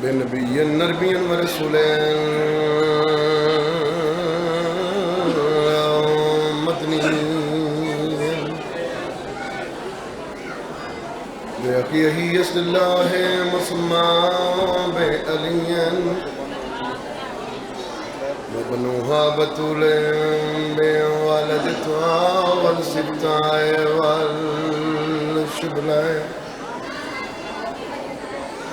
बिनबिय्यिन नबिय्यन व रसूलिन मदनिय्यन बिहक़्क़िही यस्लिल्लाहि मुसम्मा बिअलिय्यन व बनुहा बतूलन बिवलदतहा वल सिब्ताय वल शुबलाय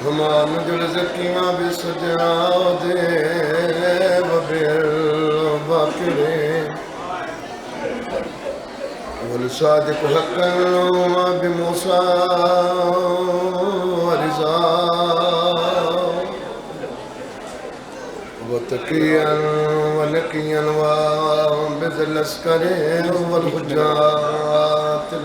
हमा नजुल ज़कीमा बिसजादे व बिल बाकिरे वल सादिक हक़्क़न व बिमूसा व रिज़ा व तक़िय्यन व नक़िय्यन व बिज़िल अस्करि वल हुज्जातिल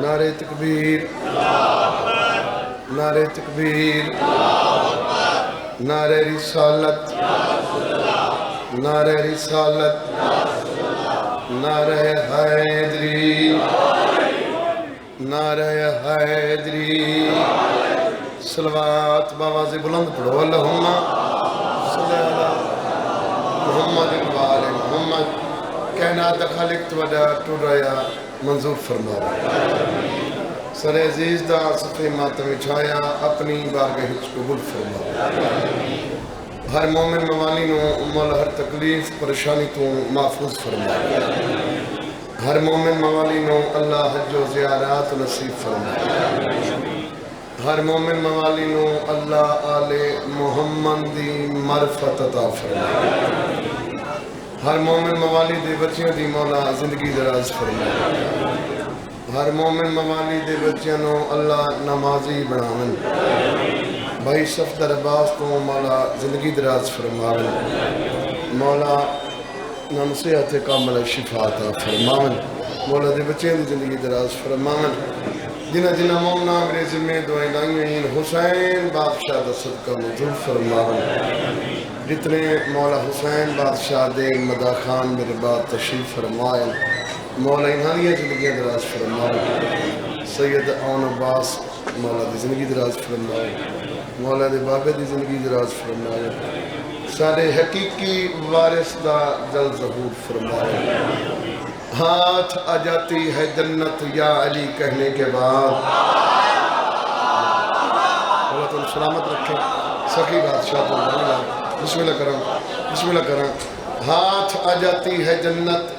नारे तकबीर नारे तकबीर नारे रिसालत नारे रिसालत नारे हैदरी नारे हैदरी सलवात बावाज़ बुलंद पढ़ो अल्लाहुम्मा सल्ली अला मुहम्मद व आले मुहम्मद कायनात खालिक तवदा टुराया मंजूर फरमाओ सरे अजीज दा सफ़े मातम छाया अपनी बारगाह विच कबूल फरमाओ हर मोमिन मवाली नूं मौला हर तकलीफ परेशानी तो महफूज फरमाए हर मोमिन मवाली नूं अल्लाह हज्जो ज़ियारत नसीब फरमाए हर मोमिन मवाली नूं अल्लाह आले मुहम्मद दी मारिफत अता फरमाए हर मोमिन मवाली दे बच्चियां दी मौला जिंदगी दराज फरमाए हर मोमिन मवाली दे बच्चियां नूं अल्लाह नमाजी बनावन भाई सफदर अब्बास को मौला जिंदगी दराज फरमावन मौला नमसेहत कामल शिफात फरमावन मौला दे बच्चे की जिंदगी दराज फरमावन जिन्हें जिन्हें मोमना मेरे जिम्मे दुआएं लाइन हुसैन बादशाह दा सदका मंजूर फरमावन जितने मौला हुसैन बादशाह दे मदा खान मेरे बाद तशरीफ फरमाए मौला इन्हां दी जिंदगी दराज फरमावन सैयद आन अब्बास मौला दी जिंदगी दराज फरमाए मौला दे बाबे दी जिंदगी दराज फरमाए सारे हकीकी वारिस दा जल ज़हूर फरमाए हाथ आ जाती है जन्नत या अली कहने के बाद मौला तुम सलामत रखे सखी बादशाह तुम बिस्मिल्लाह करा हाथ आ जाती है जन्नत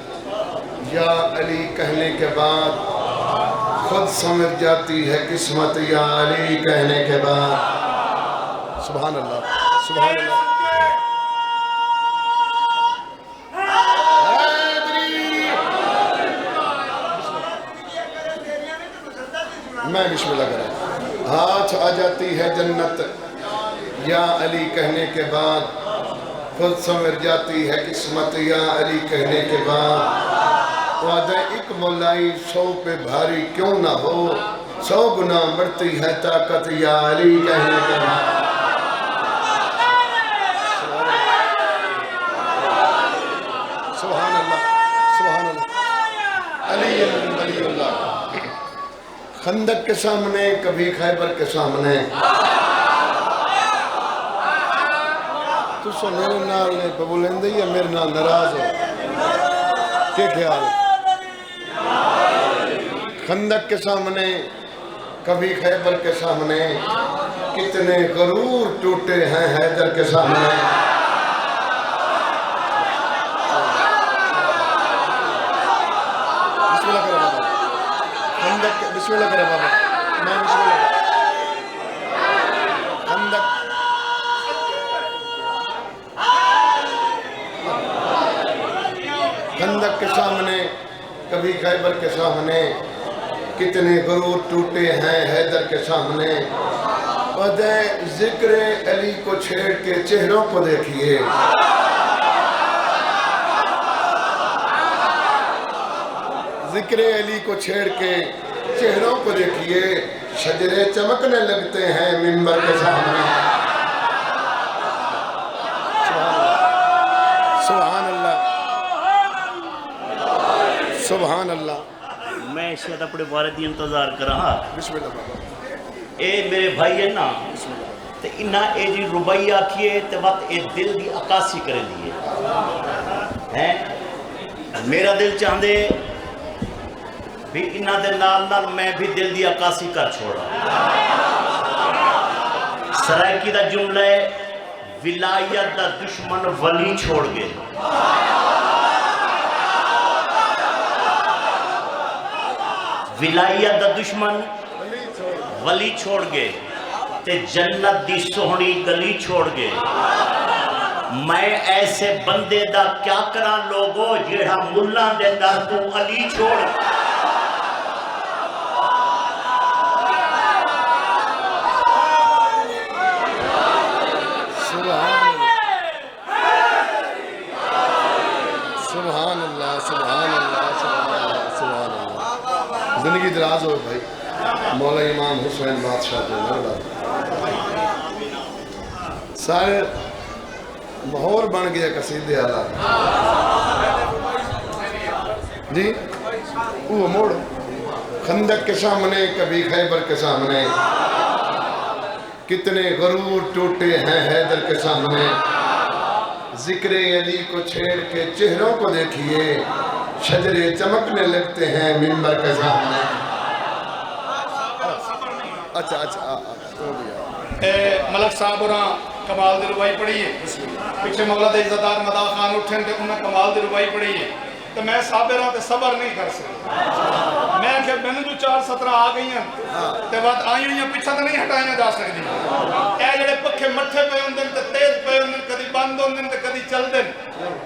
या अली कहने के बाद खुद समझ जाती है किस्मत या अली कहने के बाद सुभान अल्लाह सुभान अल्लाह मैं बिस्मिल्लाह करा हाथ आ जाती है जन्नत या अली कहने के बाद खुद समझ जाती है किस्मत या अली कहने के बाद वादा एक मौलाई 100 पे भारी क्यों ना हो 100 गुना बढ़ती है ताकत या अली कहने के बाद सुभान अल्लाह अली वलीउल्लाह खंदक के सामने कभी खैबर के सामने तुम मेरे नाल ने बोलेंदे या मेरे नाल नाराज हो क्या ख्याल खंदक के सामने कभी खैबर के सामने कितने गरूर टूटे हैं हैदर के सामने बिस्मिल्लाह करो बाबा, मैं बिस्मिल्लाह। खंदक खंदक के सामने, कभी खैबर के सामने, कितने गुरूर टूटे हैं हैदर के सामने। जिक्र अली को छेड़ के चेहरों को देखिए, जिक्र अली को छेड़ के चेहरों को देखिए, शजरे चमकने लगते हैं मिंबर के सामने। सुभान अल्लाह, सुभान अल्लाह। मैं शायद अपने बारे दी इंतजार कर रहा। बिस्मिल्लाह बाबा। ए मेरे भाई है ना, ते इन्ना ए जी रुबाई आखिए ते बात ए दिल दी अकासी करे लिए हैं। मेरा दिल चाहते भी इन्ना दे नाल नाल मैं भी दिल दी अकासी कर छोड़ा। सरायकी दा जुमला है, विलायत दा दुश्मन वली छोड़ गए। विलायत दा दुश्मन वली छोड़ गए ते जन्नत दी सोहनी गली छोड़ गए। मैं ऐसे बंदे दा क्या करा लोगो जेड़ा मुल्ला दे दर तू अली छोड़। सुभान अल्लाह, सुभान अल्लाह, सुभान अल्लाह। जिंदगी दराज हो भाई। मौला इमाम हुसैन बादशाह सारे माहौल बन गया कसीदे आला जी। वो मोड़ खंदक के सामने, कभी खैबर के सामने, कितने गरूर टूटे हैं हैदर के सामने। जिक्र अली को छेड़ के चेहरों को देखिए, शजरे चमकने लगते हैं मिंबर के सामने। अच्छा अच्छा मलक साहब और कमाल दी रुबाई पढ़ी है। पिछले मौला दे इज्जतदार मदा खान उठे तो उन्हें कमाल दी रुबाई पढ़ी है। तो मैं साबिर हाँ सबर नहीं कर सकता। मैं क्या मैंने जो 4 17 आ गई हैं तो बात आई हुई पिछा तो नहीं हटाई जा सकती। ये जेडे पखे मट्ठे पे होंगे तो तेज पे होंगे, कभी बंद होंगे तो कभी चलते।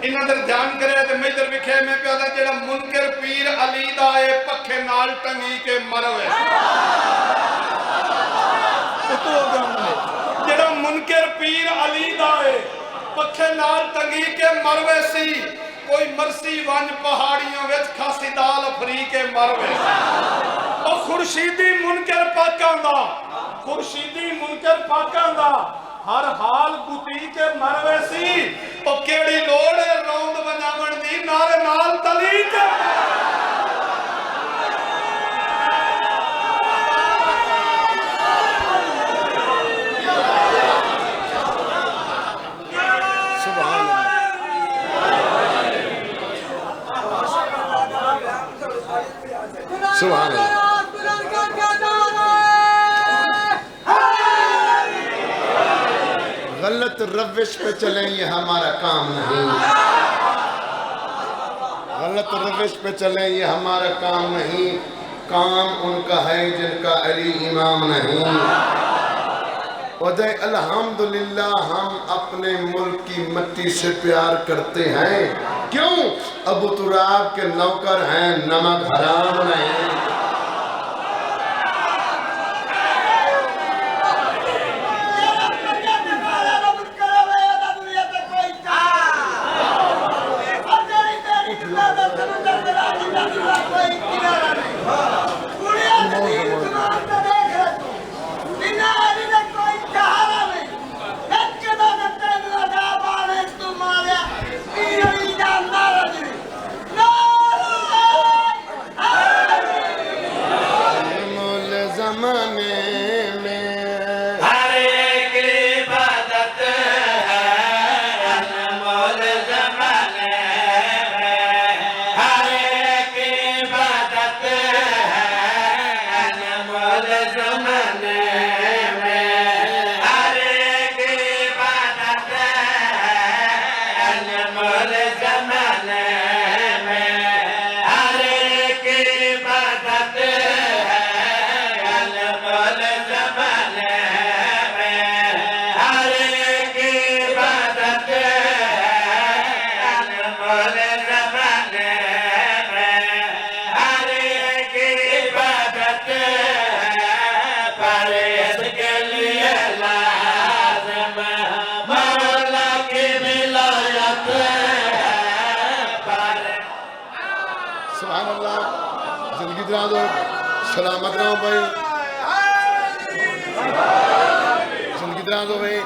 इन्हां दे ध्यान करे तो मैं इधर विखे मैं प्या दा जेड़ा मुनकर पीर अली दा ए पखे नाल टंगी के मरवे। जेड़ा मुनकर पीर अली दा ए पखे नाल टंगी के मरवे सी। कोई मरसी वंज पहाड़ियों विच खासी दाल फरी के मरवे। और खुर्शीदी मुनकर पाकां दा, खुर्शीदी मुनकर पाकां दा हर हाल गुती के मरवे सी। ओ केड़ी लोड़ है रौंद वजावण दी नारे नाल तली के। सुभान अल्लाह। गलत रविश पे चलें ये हमारा काम नहीं, गलत रविश पे चलें ये हमारा काम नहीं। काम उनका है जिनका अली इमाम नहीं। वजह अल्हम्दुलिल्लाह हम अपने मुल्क की मिट्टी से प्यार करते हैं। क्यों? अबू तुराब के नौकर हैं, नमक हराम नहीं। सुभान अल्लाह, जिंदगी दराज हो, सलामत रहो भाई, जिंदगी दराज हो भाई।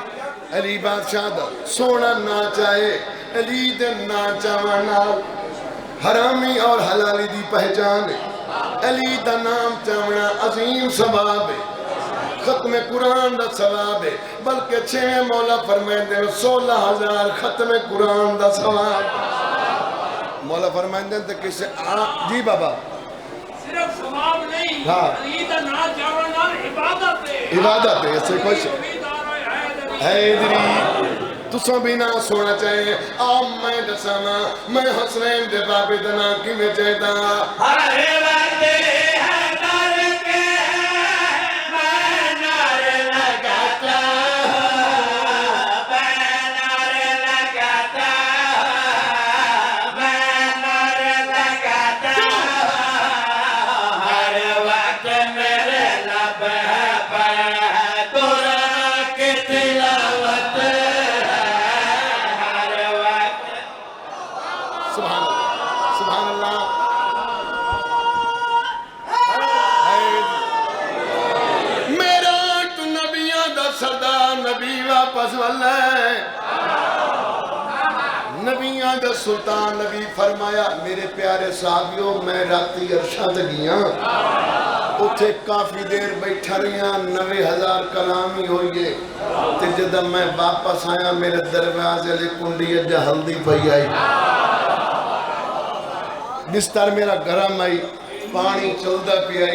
अली बादशाह दा सोना ना चाहे, अली दे ना चावना हरामी और हलाली दी पहचान है। अली दा नाम चावना अजीम सवाब है, खत्म कुरान दा सवाब है। बल्कि 6 मौला फरमाते 16,000 खत्म कुरान दा सवाब। मौला फरमाते थे किसे जी बाबा सिर्फ सवाब नहीं, हाँ, अली दा नाम चावना इबादत है, इबादत है। इससे कुछ हैदरी तुसा भी ना सोना चाहिए। आप मैं दसाना मैं हसनैन दे बाबे दा नाम किवें चाहता नबियां दा सुल्तान नबी फरमाया मेरे प्यारे साहबियों मैं राती अरशा ते गया उथे काफी देर बैठा रहा 90,000 कलाम ही हो गए ते जदा मैं वापस आया मेरे दरवाजे वाली कुंडी अज हल्दी पई आई बिस्तर मेरा गरम आई पानी चलता पिया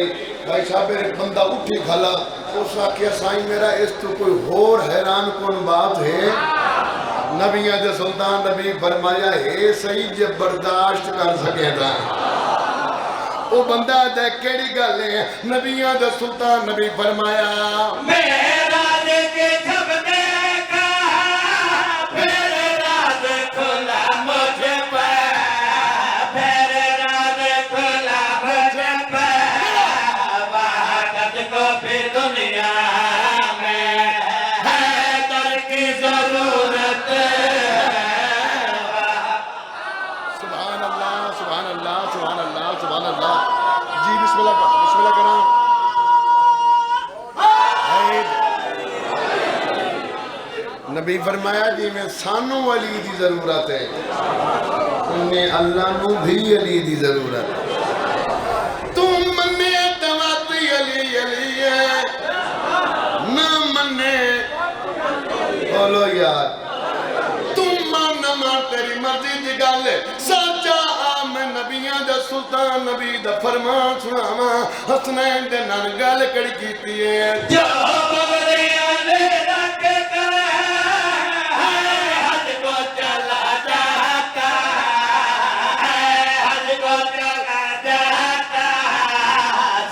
भाई साहब मेरे बंदा उठी खला उस आखिया साईं मेरा इस तो कोई होर हैरान कौन बात है। नबियां दे सुल्तान नबी फरमाया है सही जे बर्दाश्त कर सकेगा वो बंदा दे केड़ी गल है। नबियां दे सुल्तान नबी फरमाया मेरा के जब देखा फिर राज खुला मुझे पे फिर राज खुला मुझे पे वहादत को भी दुनिया में है दर की जरूरत। सुभान अल्लाह सुभान अल्लाह सुभान अल्लाह सुभान अल्लाह। जी बिस्मिल्लाह करा नबी फरमाया जी में सानू अली दी जरूरत है उन्हें अल्लाह नू भी अली दी जरूरत है। तू मन्ने तवाती अली अली है ना मन्ने बोलो यार तुम मान न मान तेरी मर्जी दी गल सच्चा आ मैं नबियां दा सुल्तान नबी दा फरमान सुनावा हसनैन दे नाल गल कड़ी कीती है जो बगरे आले रख कर हज को चला जाता है हज को चला जाता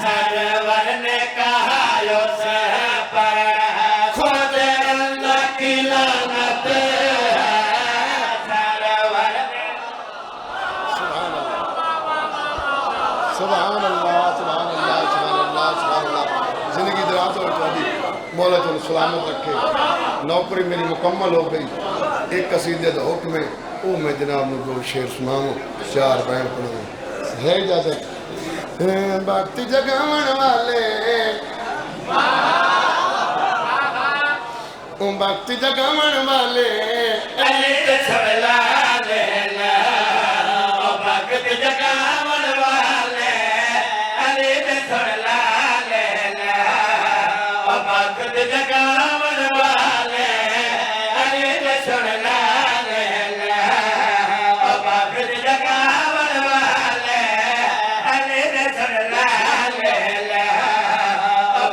सरवर ने कहा यो से पर खुद अल्लाह की लानत है सरवर ने सुभान अल्लाह सुभान अल्लाह सुभान अल्लाह सुभान अल्लाह। जिंदगी दराज हो तुम्हारी मौला तुम सलामत रखे। नौकरी मेरी मुकम्मल हो गई। एक कसीदे का हुक्म है वो मैं जनाब में 2 शेर सुनाऊँ 4 बैन पढ़ाऊँ है इजाजत। वक्त जगावन वाले वक्त जगावन वाले वक्त जगावन वाले वक्त जगावन वाले वक्त जगावन वाले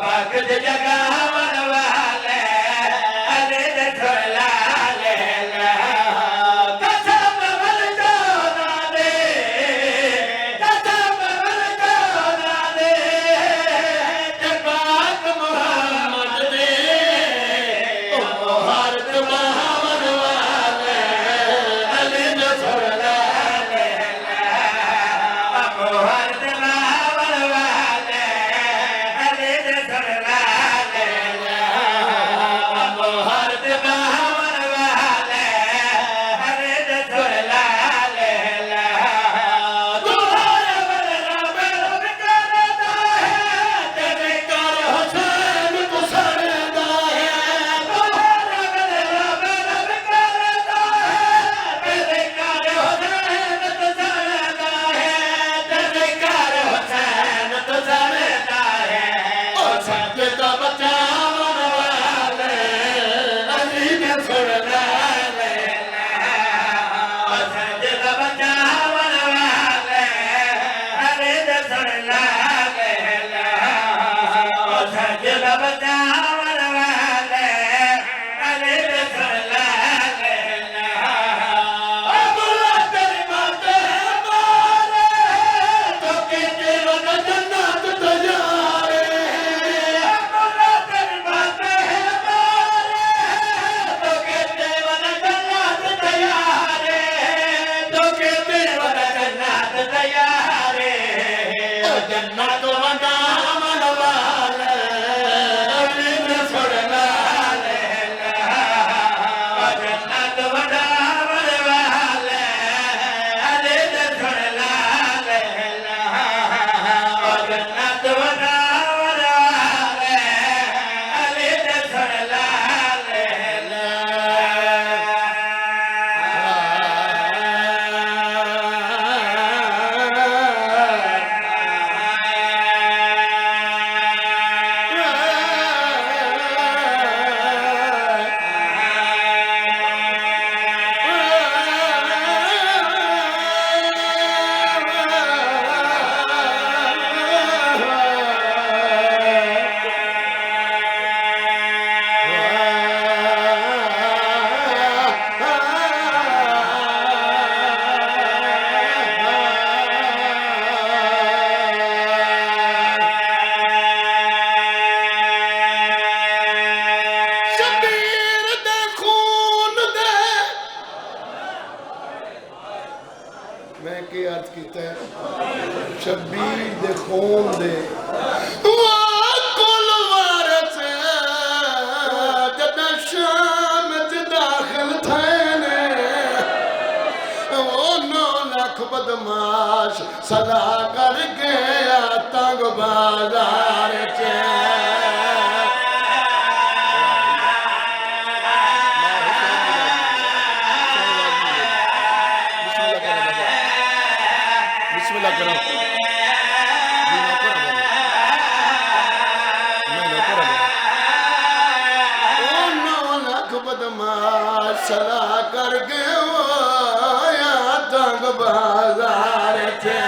वक्त जगावन वाले तैयारे जन्नत वना मन वाले छोड़ना जन्नत वना मन वाले छोड़ना जन्नत वना मन वाले छोड़ना शबीर दे खून दे मैं की अर्ज कीता है शबीर दे खून दे वाह कुल वारस जदा शाम च दाखिल थे ने ओ 9 लाख बदमाश सदा कर गया तंग बाजार च बिस्मिल्लाह करो ओ 9 लाख बदमाश सला कर गया तंग बाजार थे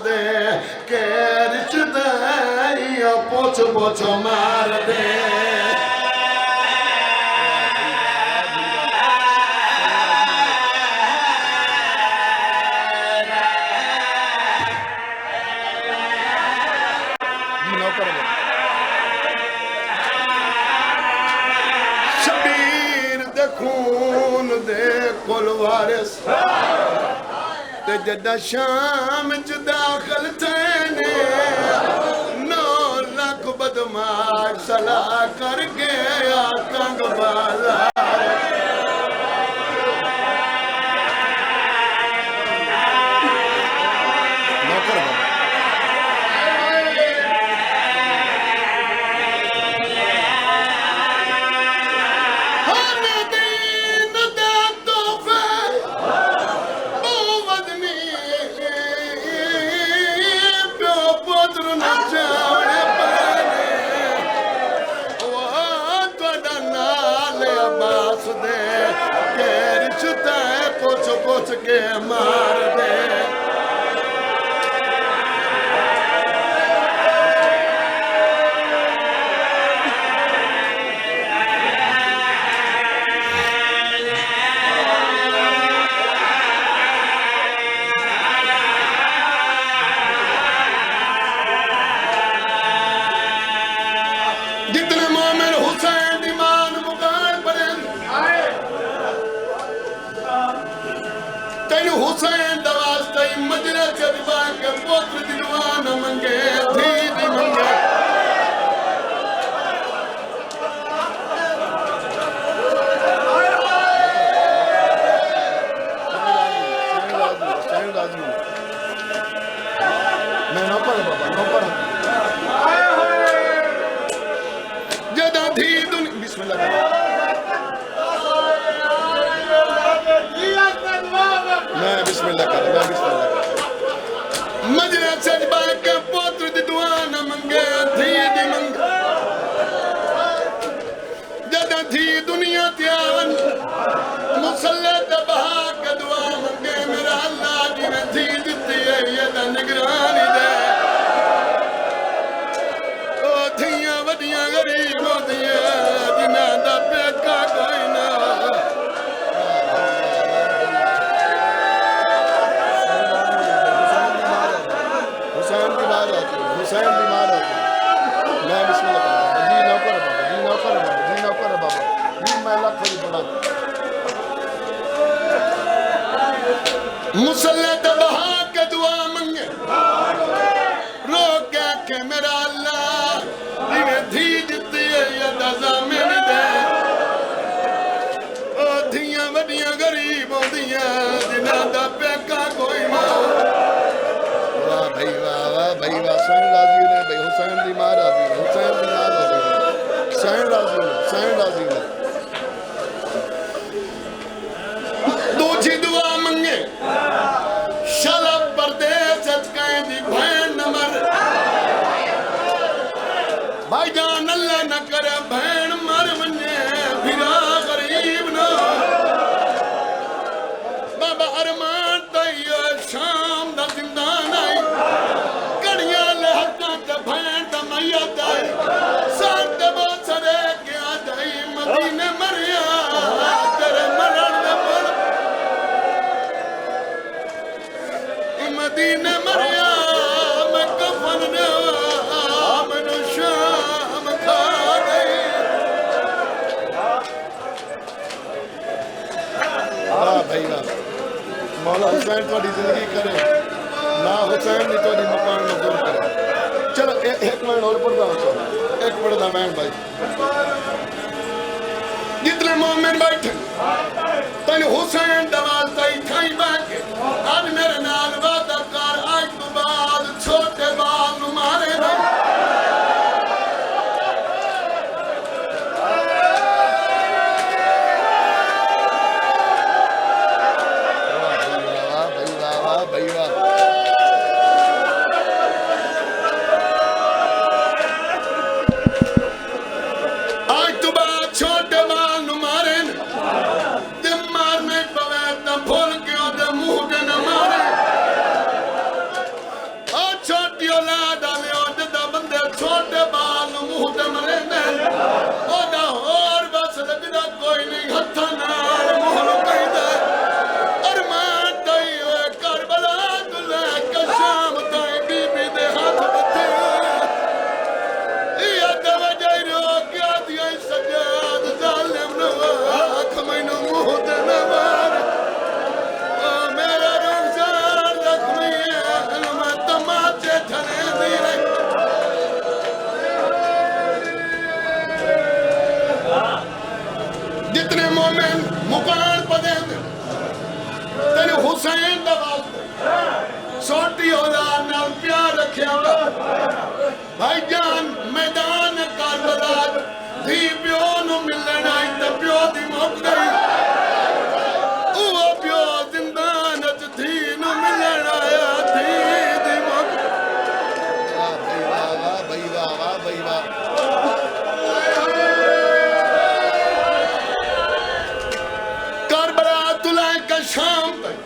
दे के रिश्ते पोछ पोछ मार दे शबीर दे खून दे कुल वारिस ते जदा शाम च दाखिल थे ने 9 लाख बदमाश सला कर गया तंग बाजार पोछ के मार दे जितने मोमिन हुसैन ईमान मुकान पड़े तेन हुसैन दवास्ते मजरे चलवा के पुत्र दिलवान मंगे थी दी मंगे मैं ना पढ़ बाबा ना पढ़ जदा थी दुनिया बिस्मिल्लाह मैं बिस्मिल्लाह कर मजरे सजबा के पुत्र दी दुआ न मंगे थी दी मंगे जदा थी दुनिया त्यावन मुसल्ले ते बहा के दुआ मंगे मेरा अल्लाह जिवें थी दित्ती है ये निगरानी दे हुसैन दी मां दा मैं बिस्मिल्लाह करदा जी नौकर बाबा जी नौकर बाबा जी नौकर बाबा जी मैं लाख दी बड़ा मुसल्ले ते बहा के दुआ मंगे रो के मेरा अल्लाह जिवें धी दित्ती है या दज़ा मिल दे ओ धियां वड्डियां गरीब होंदियां जिन्हां दा पेका कोई ना वाह भाई हुसैन राजी ने भाई हुसैन दी मां राजी ने हुसैन दी मां राजी ने हुसैन राजी ने दूजी दुआ मंगे शाला परदेस कहीं दी भैन न मर भाईजान अल्लाह न करे भैन मर वने फिरा गरीब न बाबा अरमान तैयो शाम दा जिंदान आई कड़ियां लहका ते भैन दा मैयत आई संत बोसरे के आ जाई मदीने मरिया तेरे मरण दे बोल मदीने मरिया मैं कफन ने मैनू शाम खा गई वाह भाई वाह मौला हुसैन थोड़ी जिंदगी करे ना हुसैन ने थोड़ी मकान मंजूर करे चलो एक मिनट और पढ़दा हूं चलो एक पढ़दा मैं भाई जितने मोमिन बैठे तन हुसैन दवाल ताई खाई बाके आज मेरे नाल वादा कर आज तो बाद छोटे बाल नु मारे ना भाई वाह आज तो बाद छोटे बाल नु मारे ते मारने पवे त फूल के ओदे मुंह ते न मारे आ छोटी औलाद आले ओदे दा बंदे छोटे बाल नु मुंह ते मरे ने ओदा और बस लगदा कोई नहीं हत्था नाल मुंह नु कहदा अरमान तई ओए करबला तू ले के शाम ताई बीबी दे हाथ बथे या दवजै रो के दिया सजाद जालिम नो आँख मैनू मुंह ते न मार ओ मेरा रुखसार जख्मी है मैं तमाचे ठने दी रही जितने मोमिन मुकान पदे तेरे हुसैन दा वास्ते छोटी औलाद नाल प्यार रखिया भाईजान मैदान करबला धी प्यो नु मिलन आई ते प्यो दी मौत गई ओ प्यो जिंदान च धी नु मिलन आया धी दी मौत वाह भाई वाह करबला तुला का शाम तक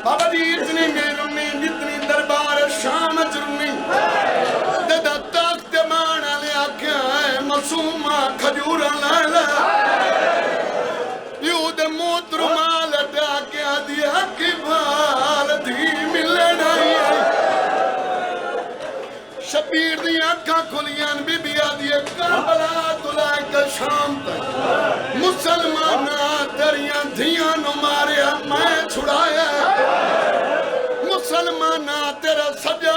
बाबा जी इतनी मेरुनी जितनी दरबार शाम चुनी ददा तख्त मान ले आख्या है मासूमा खजूर ला यू दे मूत्र माल डाक्या दिया की बाल धी मिलन आई शबीर दी अखां खुलियां बीबिया दी करबला तुला का शाम तक मुसलमाना तेरियां धियां नु मारिया मैं छुड़ाया मुसलमाना तेरा सजा